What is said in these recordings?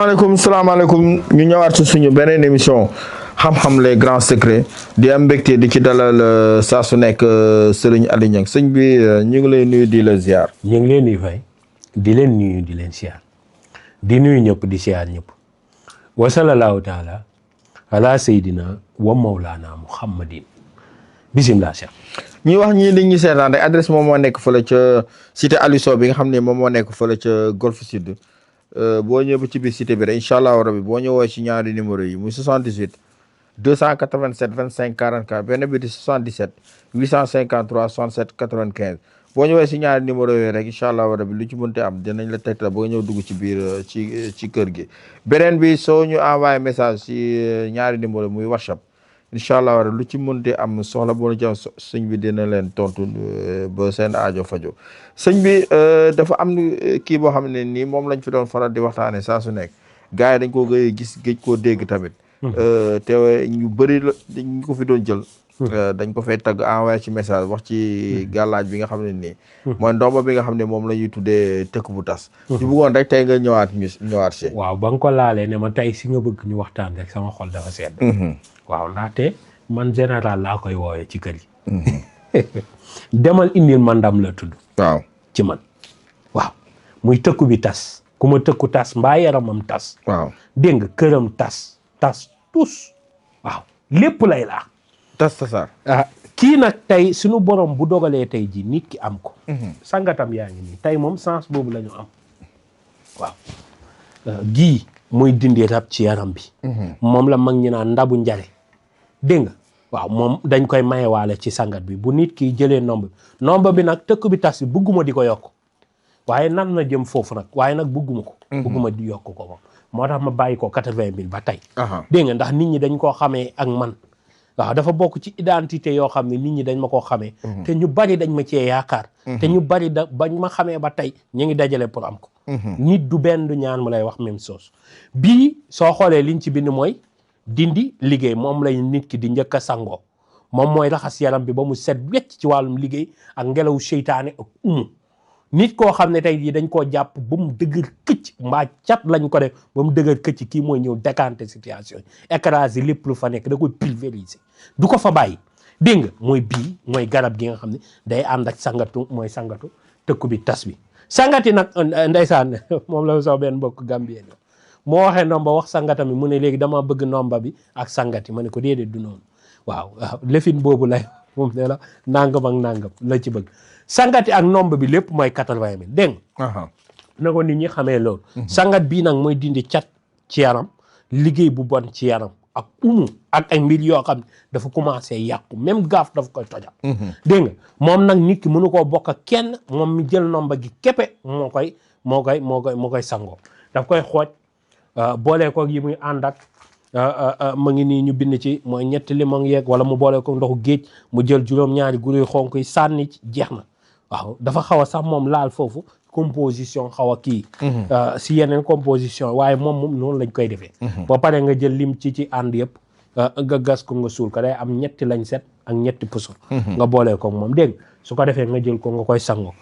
salaamaaleykum ñu ñëwaat ci suñu beneen émission xam-xam les grands secrets di am mbégte di ci dalal saa su nekk Serigne Aliou Niang sëñ bi ñu ngi lay nuyu di la ziar. ñu ngi leen di fay di leen nuyu di leen ziar di nuyu ñëpp di ziar ñëpp wa sallallahu taala ala sayidina wa mawlana muhammadin bisimilah Cheikh. ñuy wax ñii li ñuy seetaan rek adresse moom moo nekk fële ca cité Aliou Sow bi nga xam ne moom moo nekk fële ca Golf Sud. boo ñëwee ba ci biir cité bi rek incha allah rabi boo ñëwoo ci ñaari numéro yi muy 78 287 25 44 benn bi di 77 853 67 95 boo ñëwee ci ñaari numéro yi rek incha allah rabi lu ci mënti am dinañ la tegtal boo ñëw dugg ci biir ci kër gi. beneen bi soo ñu envoyé message ci ñaari numéro muy WhatsApp incha allah rabi lu ci mënti am soxla boo ci am sëñ bi dina leen tontu ba seen aajo fajo sëñ bi dafa am kii boo xam ne nii moom lañ fi doon faral di waxtaanee saa su nekk gars yi dañ koo gëj koo dégg tamit. te ñu bëri ñu ko fi doon jël. dañ ko fay tagg envoyé ci message wax ci gàllaaj bi nga xam ne nii. mooy ndomba bi nga xam ne moom la ñuy tuddee tëkk bu tas. ñu bëggoon rek tey nga ñëwaat si. waaw ba nga ko laalee ne ma tey si nga bëgg ñu waxtaan rek sama xol dafa sedd. waaw ndaxte man général laa koy woowee ci kër yi. demal indil ma ndam la tudd. waaw ci man waaw muy tëkku bi tas ku ma tëkku tas mbaa yaramam tas. waaw dégg nga këram tas tus waaw lépp lay laa. tas tasaar. kii nag tey suñu borom bu dogalee tey ji nit ki am ko. sangatam yaa ngi nii tey moom sens boobu la ñu am waaw. gii muy dindi rab ci yaram bi. moom la mag ñi naan ndabu njare dégg nga waaw moom dañ koy mayewaale ci sangat bi bu nit ki jëlee nomba bi nag tëkk bi tas bi bugguma di ko yokk waaye nan na jëm foofu nag waaye nag bugguma ko. bugguma di yokk ko moom moo tax ma bàyyi ko 80 000 ba tey. dégg nga ndax nit ñi dañ koo xamee ak man. waaw dafa bokk ci identité yoo xam ne nit ñi dañ ma koo xamee. te ñu bari dañ ma cee yaakaar. te ñu bari bañ ma xamee ba tey ñu ngi dajale pour am ko. nit du benn du ñaan mu lay wax même chose. bii soo xoolee liñ ci bind mooy dindi liggéey moom lay nit ki di njëkk a sangoo moom mooy raxas yaram bi ba mu set wecc ci wàllum liggéey ak ngelaw seytaane ak nit koo xam ne tey jii dañ koo jàpp ba mu dëgër këcc mbaa cat lañ ko def ba mu dëgër këcc kii mooy ñëw décanter situation yi écraser lépp lu fa nekk da koy pulvériser du ko fa bàyyi dégg nga mooy bii mooy garab gi nga xam ne day ànd ak sangatu mooy sangatu tëkku bi tas bi sangati nag ndeysaan moom la soo benn mbokk Gambien moo waxee nomba wax sangata mi mu ne léegi dama bëgg nomba bi ak sangati ma ne ko déedéet du noonu waaw lefin boobu lay moom ne la nangam ak nangam la ci bëgg sangati ak nomba bi lépp mooy 80 000 dégg nga na ko nit ñi xamee loolu sangat bii nag mooy dindi cat ci yaram liggéey bu bon ci yaram ak ak ay mbir yoo xam ne dafa commencé yàqu même gaaf dafa koy tojal dégg nga moom nag nit ki mënu koo bokk ak kenn moom mi jël nomba gi képpe moo koy sangoo daf koy xooj boolee ko yi muy ànd ak ma ngi nii ñu bind ci mooy ñetti limon yeeg wala mu boolee ko ndoxu géej mu jël juróom-ñaari guru xonk yi sànni ci jeex na waaw dafa xaw a sax moom laal foofu composition xaw a kii si yeneen composition waaye moom noonu lañ koy defee ba pare nga jël lim ci ànd yëpp nga gas ko nga suul ko day am ñetti lañ set ak ñetti pusur nga boolee ko moom dégg su ko defee nga jël ko nga koy sango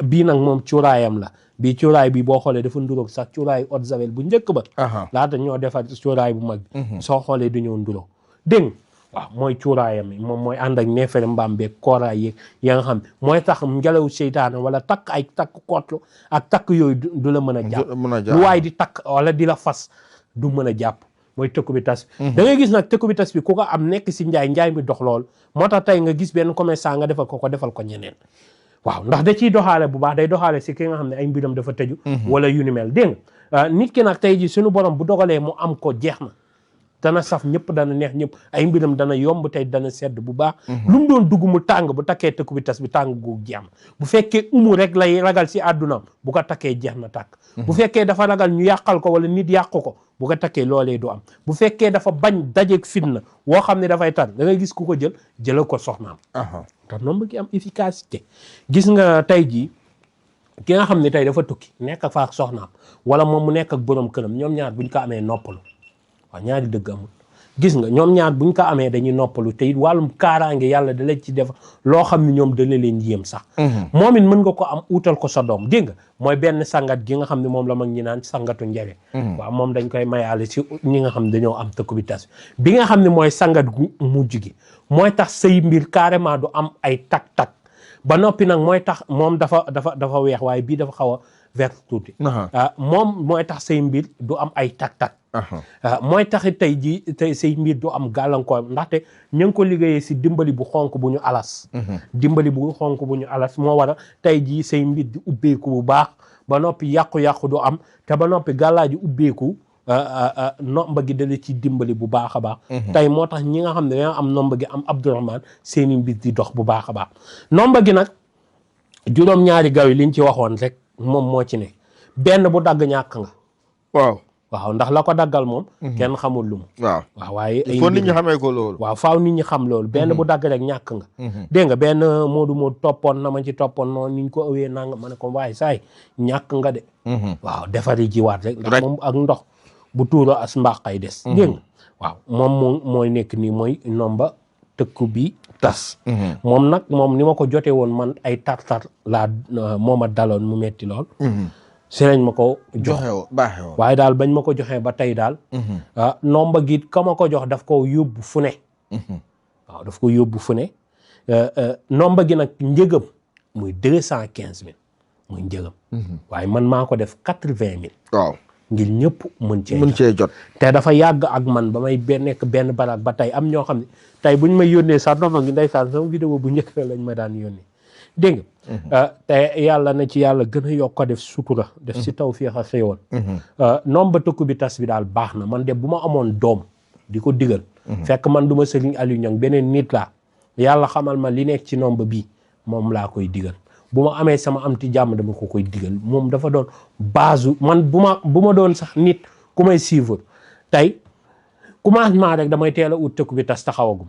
bii nag moom cuuraayam la bii cuuraay bi boo xoolee dafa nduróog sax cuuraay eau de javel bu njëkk ba laata ñoo defar cuuraay bu mag bi soo xoolee du ñëw nduróog dégg waaw mooy cuuraayam yi moom mooy ànd ak neefere mbaam beeg kooraay yeeg ya nga xam mooy tax ngelaw seytaane wala takk ay takk kootlu ak takk yooyu du la mën a jàpp lu waay di takk wala di la fas du mën a jàpp mooy tëkku bi tas da ngay gis nag tëkku bi tas bi ku ko am nekk si njaay mi dox lool moo tax tey nga gis benn commerçant nga defal ko defal ko ñeneen waaw ndax da ciy doxaale bu baax day doxaale si ki nga xam ne ay mbiram dafa tëju wala yu ni mel dégg nga nit ki nag tey ji suñu borom bu dogalee mu am ko jeex na dana saf ñëpp dana neex ñëpp ay mbiram dana yomb tey dana sedd bu baax lu mu doon dugg mu tàng bu takkee tëkku bi tas bi tàng gu jeex bu fekkee rek lay ragal si àddunaam bu ko takkee jeex na tàkk bu fekkee dafa ragal ñu yàqal ko wala nit yàqu ko bu ko takkee loolee du am bu fekkee dafa bañ dajeeg fitna woo xam ne dafay tar da ngay gis ku ko jëlal ko soxnaam tax noonu bëgg am efficacité gis nga tey jii ki nga xam ne tey dafa tukki nekk fa ak soxnaam wala moom mu nekk ak borom këram ñoom ñaar buñ ko amee noppalu waaw ñaari dëgg amul gis nga ñoom ñaar buñ ko amee dañuy noppalu te it wàllum kaaraange yàlla da leen ci def loo xam ne ñoom dana leen yéem sax moom it mën nga ko am utal ko sa doom dégg nga mooy benn sangat gi nga xam ne moom la mag ñi naan sangatu njege waaw moom dañ koy mayaale si ñi nga xam ne dañoo am tëkku bi tas bi nga xam ne mooy sangat gu mujj gi mooy tax say mbir carrément du am ay tak-tak ba noppi nag mooy tax moom dafa weex waaye bii dafa xaw a vert tuuti moom mooy tax say mbir du am ay tak-tak mooy taxit tey say mbir du am gàllankoor ndaxte ñu ngi ko liggéeyee si dimbali bu xonk bu ñu alas dimbali bu xonk bu ñu alas moo war a tey jii say mbir di ubbeeku bu baax ba noppi yàqu-yàqu du am te ba noppi gàllaaji ubbeeku nomba gi dala ci dimbali bu baax a baax tey moo tax ñi nga xam ne dañoo am nomba gi am Abdourahmane seeni mbir di dox bu baax a baax nomba gi nag juróom-ñaari gaw yi liñ ci waxoon rek moom moo ci ne benn bu dagg ñàkk nga waaw ndax la ko daggal moom kenn xamul lu mu waaw waaye foo nit ñi xamee ko loolu waaw faaw nit ñi xam loolu benn bu dagg rek ñàkk nga dégg nga benn moodu toppoon na ma ci toppoon noonu niñ ko ëwee nanga ma ne ko waaye saay ñàkk nga de waaw defari jiwaat rek ndax moom ak ndox bu tuuro as mbaqay des dégg nga waaw moom mooy nekk nii mooy nomba tëkku bi tas moom nag moom ni ma ko jotee woon man ay tar-tar laa mooma daloon mu metti lool si lañ ma ko jox waaye daal bañ ma ko joxee ba tey daal nomba gi ka ma ko jox daf ko yóbbu fu ne waaw daf ko yóbbu fu ne nomba gi nag njëgam muy 215 000 muy njëgam waaye man maa ko def 80 000 waaw ngir ñëpp mën cee jot te dafa yàgg ak man ba may nekk benn baraak ba tey am ñoo xam ne tey buñ may yónnee sax nomba gi ndeysaan sama vidéo bu njëkk lañ ma daan yónnee dégg nga te yàlla na ci yàlla gën a yokk ko def sutura def si tawfiix a xéewal nomba tëkku bi tas bi daal baax na man de bu ma amoon doom di ko digal fekk man du ma Serigne Aliou Niang beneen nit laa yàlla xamal ma li nekk ci nomba bii moom laa koy digal bu ma amee sama am ti jàmm dama ko koy digal moom dafa doon base man bu ma doon sax nit ku may suivre tey commencement rek damay teel a ut tëkku bi tas taxawagum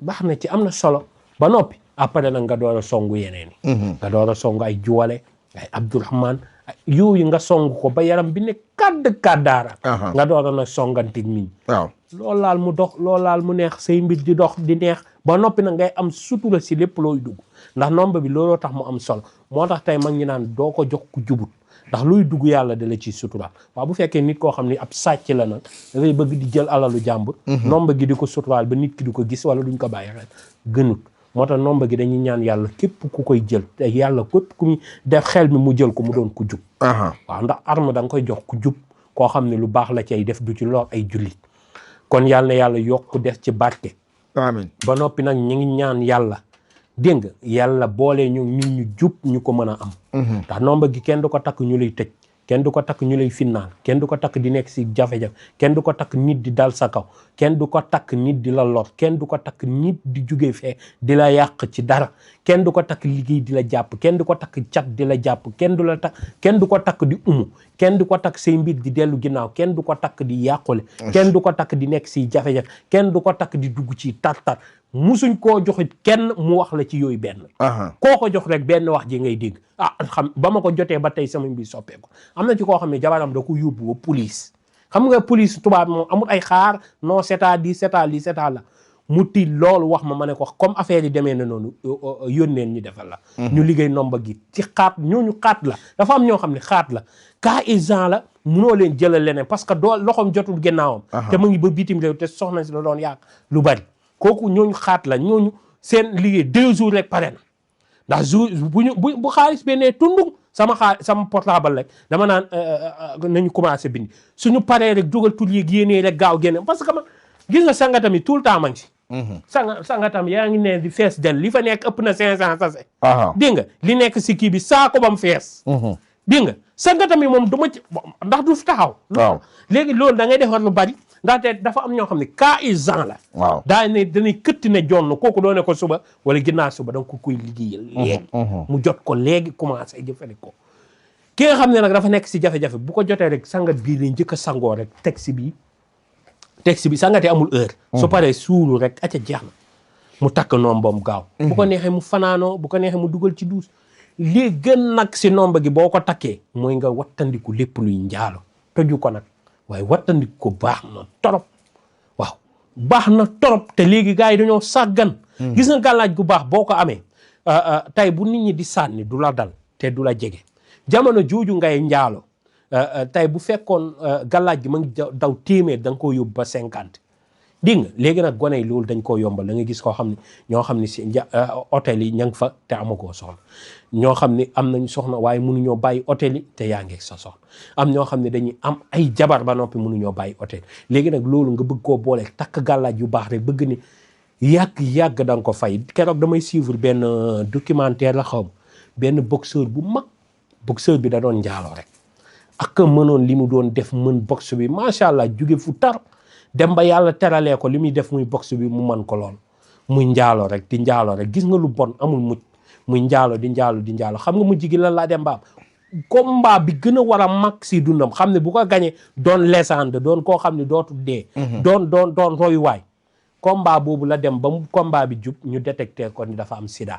baax na ci am na solo ba noppi après nag nga door a songu yeneen yi nga door a songu ay juwale ay Abdourahmane yooyu nga song ko ba yaram bi ne kàddaara nga door a nag songantig nit ñi waaw loolu laal mu dox loolu laal mu neex say mbir di dox di neex ba noppi nag ngay am sutura si lépp looy dugg ndax nomba bi looloo tax mu am solo moo tax tey mag ñi naan doo ko jox ku jubut ndax luy dugg yàlla da la ci sutura waaw bu fekkee nit koo xam ne ab sàcc la nag dafay bëgg di jël alalu jàmbur nomba gi di ko suturaal ba nit ki di ko gis wala duñ ko bàyyi xel gënut moo tax nomba gi dañuy ñaan yàlla képp ku koy jël te yàlla képp ku muy def xel mi mu jël ko mu doon ku jub waaw ndax arme da nga koy jox ku jub koo xam ne lu baax la cay def du ci lor ay jullit kon yàlla na yàlla yokk def ci barke amiin ba noppi nag ñu ngi ñaan yàlla dégg nga yàlla boole ñu jub ñu ko mën a am ndax nomba gi kenn du ko takk ñu lay tëj kenn du ko takk ñu lay finnaan kenn du ko takk di nekk si jafe-jafe kenn du ko takk nit di dal sa kaw kenn du ko takk nit di la lor kenn du ko takk nit di jóge fee di la yàq ci dara kenn du ko takk liggéey di la jàpp kenn du ko takk cat di la jàpp kenn du ko takk di umu kenn du ko takk say mbir di dellu ginnaaw kenn du ko takk di yàqule kenn du ko takk di nekk si jafe-jafe kenn du ko takk di dugg ci tar-tar musuñ koo joxit kenn mu wax la ci yooyu benn koo ko jox rek benn wax ji ngay dégg xam ba ma ko jotee ba tey sama mbir soppeeku am na ci koo xam ne jabaram da ko yóbbu ba police xam nga police tubaab moom amul ay xaar non c'est-à-dire c'est-à la mu tiit loolu wax ma ne ko comme affaire yi demee na noonu yónneen ñu defal la ñu liggéey nomba gi ci xaat ñooñu xaat la dafa am ñoo xam ne xaat la cas urgent la munoo leen jëlal leneen parce que doo loxoom jotul gannaawam te mu ngi ba bitim réew te soxna si la doon yàq lu bari kooku ñooñu xaat la ñooñu seen liggéey 2 jours rek pare na ndax jour bu xaalis bennee tundung sama portable rek dama naan nañu commencé bind suñu paree rek dugal tur yeeg yéenee rek gaaw génne parce que man gis nga sangatam yi tout le temps ma ngi si sangatam yaa ngi ne di fees del li fa nekk ëpp na 500 sase dégg nga li nekk si kii bi saako bam fees dégg nga sangatam yi moom du ma ci ndax du fi taxaw waaw léegi loolu da ngay defar lu bari ndaxte dafa am ñoo xam ne cas urgent la waaw daa ne danay këtti ne jonn kooku doo ne ko suba wala ginnaaw suba da nga ko koy liggéeyal léegi mu jot ko léegi commencé jëfandikoo ki nga xam ne nag dafa nekk si jafe-jafe bu ko jotee rek sangat bii la njëkk a sangoo rek texte bi sangate amul heure su paree suulu rek aca jeex na mu takk nombam gaaw bu ko neexee mu fanaanoo bu ko neexee mu dugal ci duus lii gën nag si nomba gi boo ko takkee mooy nga wattandiku lépp luy njaalo toju ko nag waaye wattandiku ko baax na torop baax na trop te léegi gars yi dañoo sàggan gis nga gàllaaj gu baax boo ko amee tey bu nit ñi di sànni du la dal te du la jege jamono jooju ngay njaalo tey bu fekkoon gàllaaj gi ma ngi daw téeméer da nga koo yóbbu ba 50 dégg nga léegi nag gone yi loolu dañ koo yombal da nga gis koo xam ne ñoo xam ne si hôtel yi ña ngi fa te amagoo soxna ñoo xam ne am nañ soxna waaye mënuñoo bàyyi hôtel yi te yaa ngi sa soxna am ñoo xam ne dañuy am ay jabar ba noppi mënuñoo bàyyi hôtel léegi nag loolu nga bëgg koo boole takk gàllaaj yu baax rek bëgg ni yàgg da nga ko fay keroog damay suivre benn documentaire la xaw ma benn boxeur bu mag boxeur bi da doon njaaloo rek ak mënoon li mu doon def mën boxe bi macha allah jóge fu tar dem ba yàlla teralee ko li muy def muy boxe bi mu mën ko lool muy njaaloo rek di njaaloo rek gis nga lu bon amul mucc muy njaalo di njaalo xam nga mujj gi lan laa dem ba am combat bi gën a war a mag si dundam xam ne bu ko gañee doon légende doon koo xam ne dootul dee doon royuwaay combat boobu la dem ba mu combat bi jub ñu détecté ko ni dafa am sida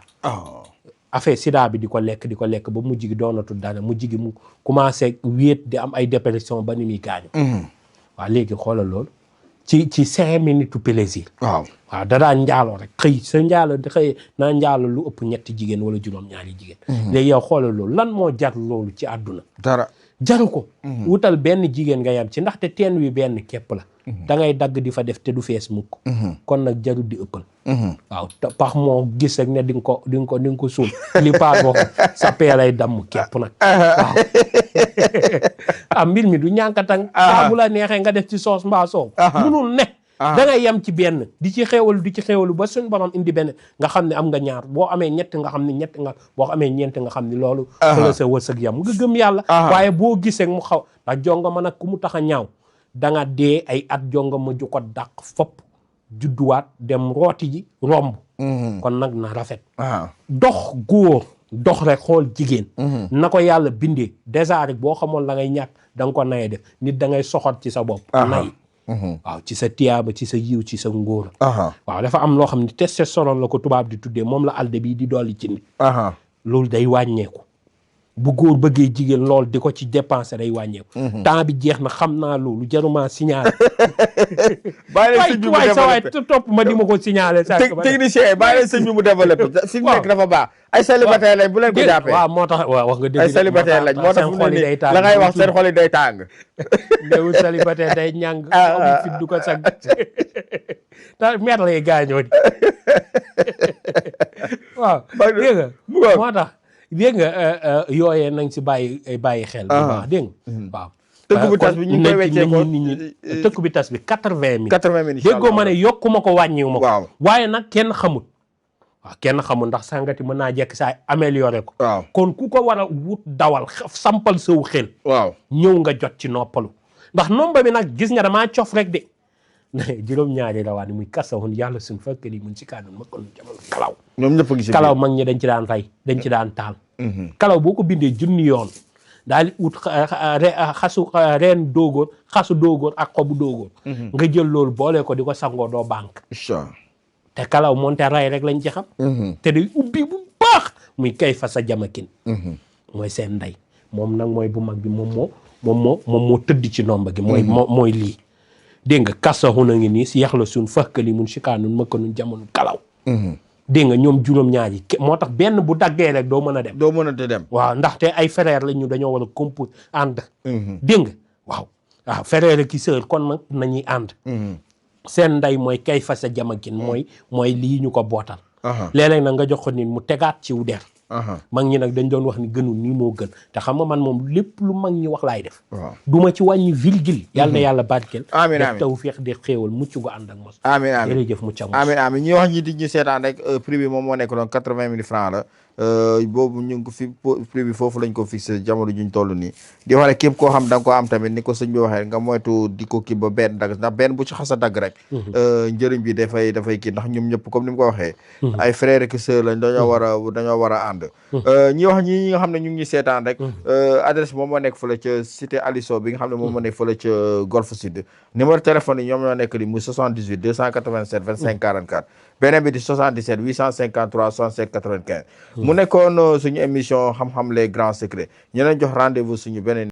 affaire sida bi di ko lekk ba mujj gi doonatul dara mujj gi mu commencé wéet di am ay dépression ba ni muy gaañu waaw léegi xoolal loolu ci 5 minutes plaisir waaw da daan njaaloo rek xëy naa njaaloo lu ëpp 3 jigéen wala juróom-ñaari jigéen léegi yow xoolal loolu lan moo jar loolu ci àdduna dara jaru ko wutal benn jigéen nga yam ci ndaxte teen wi benn képp la da ngay dagg di fa def te du fees mukk kon nag jarul di ëppal waaw pax moo gis rek ne di nga ko suul li paas boo sa peelay damm képp nag waaw mbir mi du ñànkatang bu la neexee nga def ci soos mbaa soow munul ne da ngay yem ci benn di ci xéewalu ba suñ borom indi benn nga xam ne am nga ñaar boo amee ñett nga xam ne ñett nga boo amee ñeent nga xam ne loolu la sa wërsëg yam nga gëm yàlla waaye boo gisee mu xaw ndax jonga ma nag ku mu tax a ñaaw da nga dee ay at jonga ma ju ko dàq fopp judduwaat dem rooti ji romb kon nag na rafet dox góor dox rek xool jigéen na ko yàlla bindee déjà rek boo xamoon la ngay ñàkk da nga ko naye def nit da ngay soxot ci sa bopp nay waaw ci sa tiyaaba ci sa yiw ci sa ngóor waaw dafa am loo xam ne testostérone la ko tubaab di tuddee moom la alde bi di dolli ci nit loolu day wàññeeku bu góor bëggee jigéen loolu di ko ci dépenser day wàññeeku temps bi jeex na xam naa loolu jaruma signalé waay sa waay topp ma di ma ko signalé sa technicien bàyyi leen sëñ bi mu développé fi mu nekk dafa baax ay célibataire lañ bu leen ko jàppee waaw moo tax waaw wax nga dëgg ay célibataire lañ moo tax fu mu ne la ngay wax seen xol yi day tàng néew célibataire day ñàng am fit du ko sag ta mer lay gaañoo di waaw dégg nga moo tax dégg nga yooyee nañ si bàyyi xel bu baax dégg nga waaw tëkk bu tas bi ñu koy weccee ko tëkk bi tas bi 80 000 80 000 déggoo ma ne yokku ma ko wàññiwu ma ko waaw waaye nag kenn xamul waaw kenn xamul ndax sàngati mën naa jekk saa amélioré ko waaw kon ku ko war a wut dawal sampal saw xel waaw ñëw nga jot ci noppalu ndax nomba bi nag gis nga damaa cof rek de juróom-ñaari rawaan yi muy kasawun yàlla suñ fekk li mun si kaanun ma kon jamono kalaw ñoom ñëpp gis kalaw mag ñi dañ ci daan rey dañ ci daan taal kalaw boo ko bindee junni yoon daal di ut reen dóogóor xasu dóogóor ak xobu dóogóor nga jël loolu boole ko di ko sangoo doo banque te kalaw moonte ray rek lañ ci xam te day ubbi bu baax muy kay fa sa jamakin mooy seen ndey moom nag mooy bu mag bi moom moo tëdd ci nomba gi mooy lii dégg nga kasaxun a ngi nii si yax la suñ fëkkali mun sikaanun mëkka nun jamono kalaw dégg nga ñoom juróom-ñaar yi moo tax benn bu daggee rek doo mën a dem waaw ndaxte ay frère la ñu dañoo war a compose ànd dégg nga waaw frère ki sœur kon nag nañuy ànd seen ndey mooy kay fa sa jamakin mooy lii ñu ko bootal léeg-léeg nag nga jox ko nit mu tegaat ci wu der mag ñi nag dañ doon wax ni gënul nii moo gën te xam nga man moom lépp lu mag ñi wax laay def du ma ci wàññi virgule yàlla na yàlla barkeel amiin def taw féex de xéewal mucc gu ànd ak mos amiin jërëjëf mucc ak mos amiin ñi wax ñi di ñu seetaan rek prix bi moom moo nekk doon 80 000 francs la boobu ñu ngi ko fi prix bi foofu lañ ko fixé jamono juñ toll nii di wax rek képp koo xam da nga ko am tamit ni ko sëñ bi waxee nga moytu di ko kii ba benn dagg ndax benn bu ci xas a dagg rek njëriñ bi dafay kii ndax ñoom ñëpp comme ni mu ko waxee ay frère ak sœur lañ dañoo war a ànd ñi wax ñi nga xam ne ñu ngi seetaan rek adresse moom moo nekk fële ca cité Aliso bi nga xam ne moom moo nekk fële ca Golf Sud numéro téléphone yi ñoom ñoo nekk li muy 78 287 25 44 beneen bi di 77 853 67 95 mu nekkoon suñu émission xam-xam les grands secrets ñu leen jox rendez-vous suñu beneen